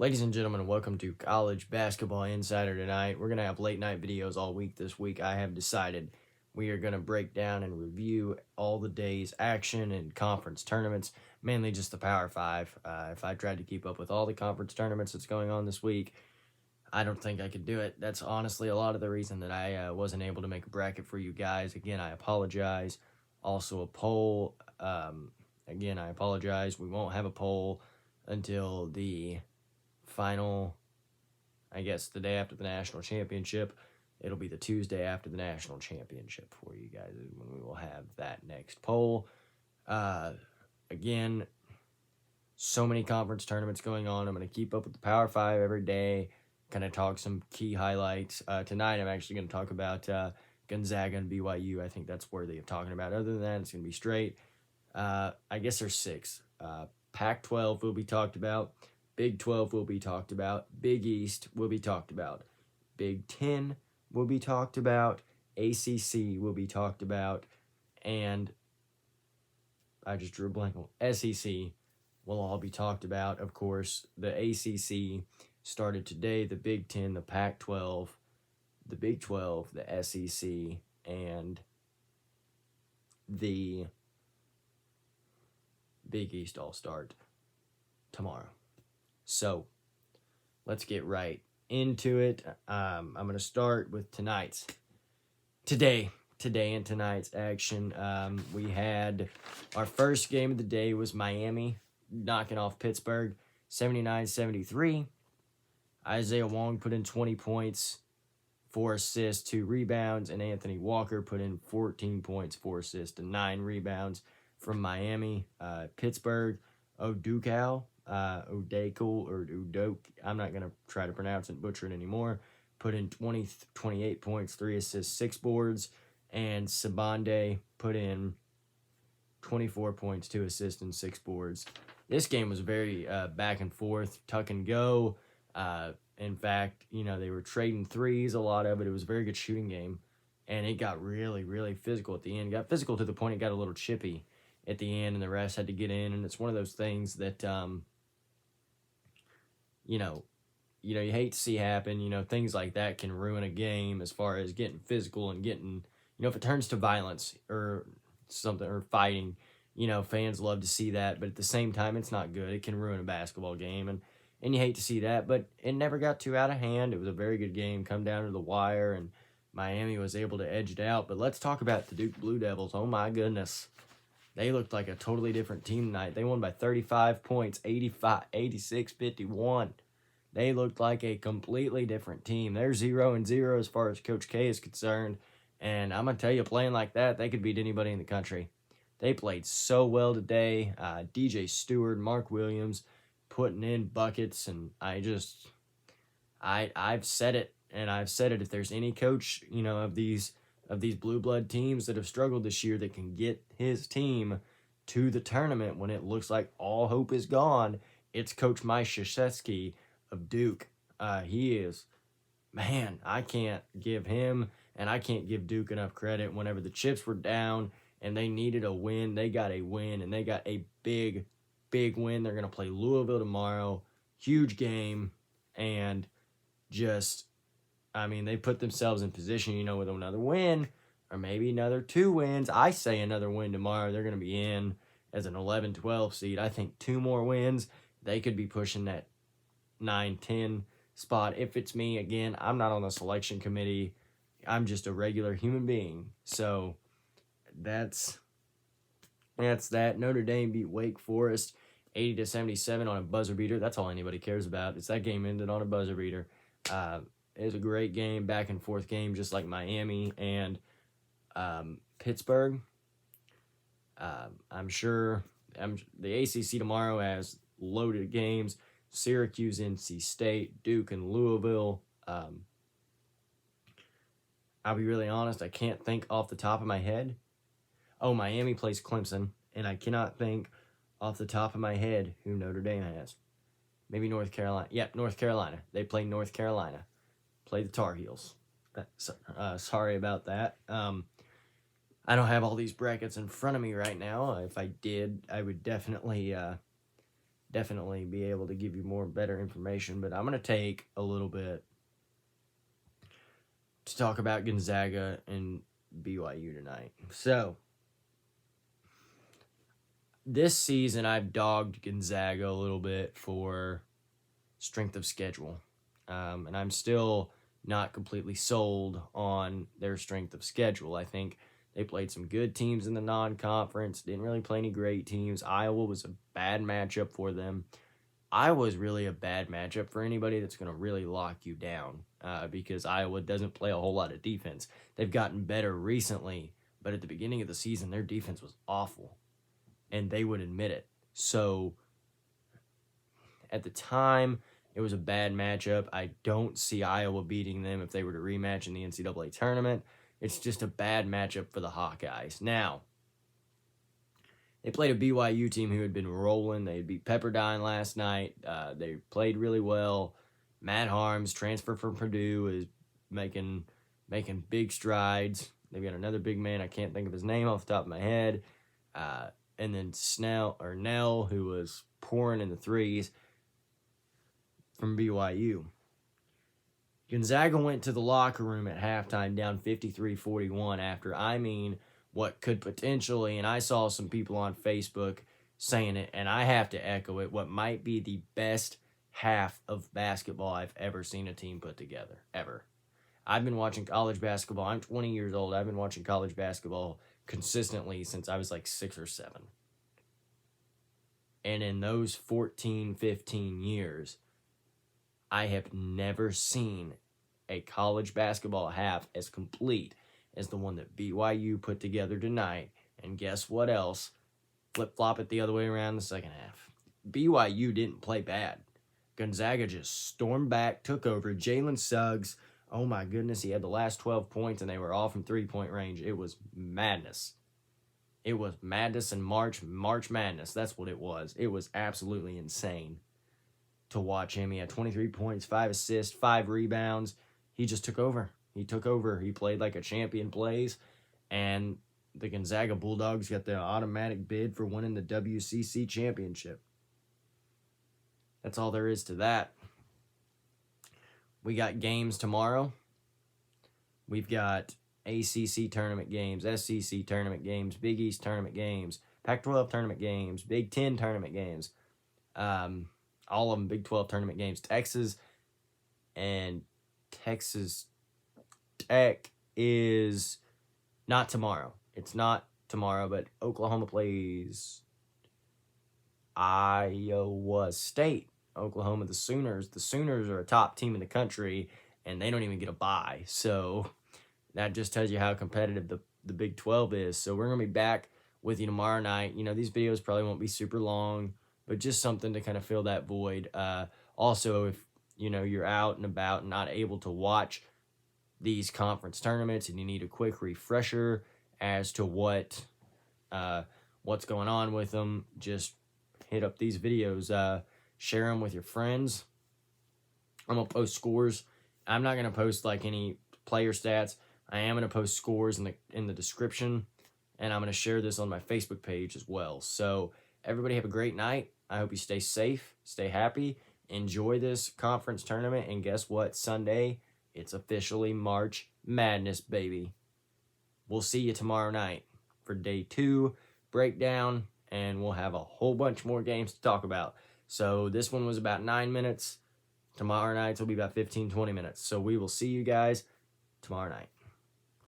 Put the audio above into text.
Ladies and gentlemen, welcome to College Basketball Insider tonight. We're going to have late night videos all week this week. I have decided we are going to break down and review all the day's action and conference tournaments, mainly just the Power 5. If I tried to keep up with all the conference tournaments that's going on this week, I don't think I could do it. That's honestly a lot of the reason that I wasn't able to make a bracket for you guys. Again, I apologize. Also, a poll. Again, I apologize. We won't have a poll until the final, I guess, the day after the national championship. It'll be the Tuesday after the national championship for you guys when we will have that next poll. Again, so many conference tournaments going on. I'm going to keep up with the Power 5 every day, kind of talk some key highlights. Tonight, I'm actually going to talk about Gonzaga and BYU. I think that's worthy of talking about. Other than that, it's going to be straight. I guess there's 6. Pac-12 will be talked about. Big 12 will be talked about. Big East will be talked about. Big 10 will be talked about. ACC will be talked about. And I just drew a blank. SEC will all be talked about. Of course, the ACC started today. The Big 10, the Pac-12, the Big 12, the SEC, and the Big East all start tomorrow. So, let's get right into it. I'm going to start with today and tonight's action. We had our first game of the day was Miami knocking off Pittsburg 79-73. Isaiah Wong put in 20 points, 4 assists, 2 rebounds, and Anthony Walker put in 14 points, 4 assists, and 9 rebounds from Miami. Pittsburgh, Odukal, or Udok, I'm not going to try to pronounce it, butcher it anymore, put in 28 points, 3 assists, 6 boards, and Sabande put in 24 points, 2 assists, and 6 boards. This game was very back and forth, tuck and go. In fact, they were trading threes, a lot of it. It was a very good shooting game, and it got really, really physical at the end. It got physical to the point it got a little chippy at the end, and the refs had to get in, and it's one of those things that, you hate to see happen. Things like that can ruin a game as far as getting physical and getting, if it turns to violence or something or fighting, fans love to see that, but at the same time, it's not good. It can ruin a basketball game, and you hate to see that, but it never got too out of hand. It was a very good game, come down to the wire, and Miami was able to edge it out. But let's talk about the Duke Blue Devils. Oh, my goodness. They looked like a totally different team tonight. They won by 35 points, 86-51. They looked like a completely different team. They're 0-0 as far as Coach K is concerned. And I'm going to tell you, playing like that, they could beat anybody in the country. They played so well today. DJ Stewart, Mark Williams putting in buckets. And I've said it, and I've said it. If there's any coach, of these blue blood teams that have struggled this year that can get his team to the tournament when it looks like all hope is gone, it's Coach Mike Krzyzewski of Duke. He is, man, I can't give him and I can't give Duke enough credit. Whenever the chips were down and they needed a win, they got a win, and they got a big, big win. They're going to play Louisville tomorrow. Huge game, and they put themselves in position, with another win or maybe another 2 wins. I say another win tomorrow. They're going to be in as an 11-12 seed. I think 2 more wins, they could be pushing that 9-10 spot. If it's me, again, I'm not on the selection committee. I'm just a regular human being. So that's that. Notre Dame beat Wake Forest 80-77 on a buzzer beater. That's all anybody cares about. It's that game ended on a buzzer beater. It was a great game, back and forth game, just like Miami and Pittsburgh. I'm sure the ACC tomorrow has loaded games. Syracuse, NC State, Duke, and Louisville. I'll be really honest, I can't think off the top of my head. Oh, Miami plays Clemson, and I cannot think off the top of my head who Notre Dame has. Maybe North Carolina. Yep, North Carolina. They play North Carolina. Play the Tar Heels. Sorry about that. I don't have all these brackets in front of me right now. If I did, I would definitely definitely be able to give you better information. But I'm going to take a little bit to talk about Gonzaga and BYU tonight. So, this season I've dogged Gonzaga a little bit for strength of schedule. And I'm still not completely sold on their strength of schedule. I think they played some good teams in the non-conference, didn't really play any great teams. Iowa was a bad matchup for them. Iowa is really a bad matchup for anybody that's going to really lock you down because Iowa doesn't play a whole lot of defense. They've gotten better recently, but at the beginning of the season, their defense was awful, and they would admit it. So at the time, it was a bad matchup. I don't see Iowa beating them if they were to rematch in the NCAA tournament. It's just a bad matchup for the Hawkeyes. Now, they played a BYU team who had been rolling. They beat Pepperdine last night. They played really well. Matt Harms, transfer from Purdue, is making big strides. They've got another big man. I can't think of his name off the top of my head. And then Nell, who was pouring in the threes from BYU. Gonzaga went to the locker room at halftime down 53-41 after, what could potentially, and I saw some people on Facebook saying it, and I have to echo it, what might be the best half of basketball I've ever seen a team put together, ever. I've been watching college basketball. I'm 20 years old. I've been watching college basketball consistently since I was like 6 or 7. And in those 14, 15 years, I have never seen a college basketball half as complete as the one that BYU put together tonight. And guess what else? Flip-flop it the other way around the second half. BYU didn't play bad. Gonzaga just stormed back, took over. Jalen Suggs, oh my goodness, he had the last 12 points, and they were all from three-point range. It was madness. It was madness and March Madness. That's what it was. It was absolutely insane to watch him. He had 23 points, 5 assists, 5 rebounds. He just took over. He took over. He played like a champion plays, and the Gonzaga Bulldogs got the automatic bid for winning the WCC championship. That's all there is to that. We got games tomorrow. We've got ACC tournament games, SEC tournament games, Big East tournament games, Pac-12 tournament games, Big Ten tournament games. All of them Big 12 tournament games. Texas Tech is not tomorrow. It's not tomorrow, but Oklahoma plays Iowa State. Oklahoma, the Sooners. The Sooners are a top team in the country, and they don't even get a bye. So that just tells you how competitive the Big 12 is. So we're going to be back with you tomorrow night. These videos probably won't be super long, but just something to kind of fill that void. Also, if you're out and about and not able to watch these conference tournaments and you need a quick refresher as to what's going on with them, just hit up these videos. Share them with your friends. I'm going to post scores. I'm not going to post like any player stats. I am going to post scores in the description, and I'm going to share this on my Facebook page as well. So everybody have a great night. I hope you stay safe, stay happy, enjoy this conference tournament, and guess what? Sunday, it's officially March Madness, baby. We'll see you tomorrow night for day 2 breakdown, and we'll have a whole bunch more games to talk about. So this one was about 9 minutes. Tomorrow night will be about 15, 20 minutes. So we will see you guys tomorrow night.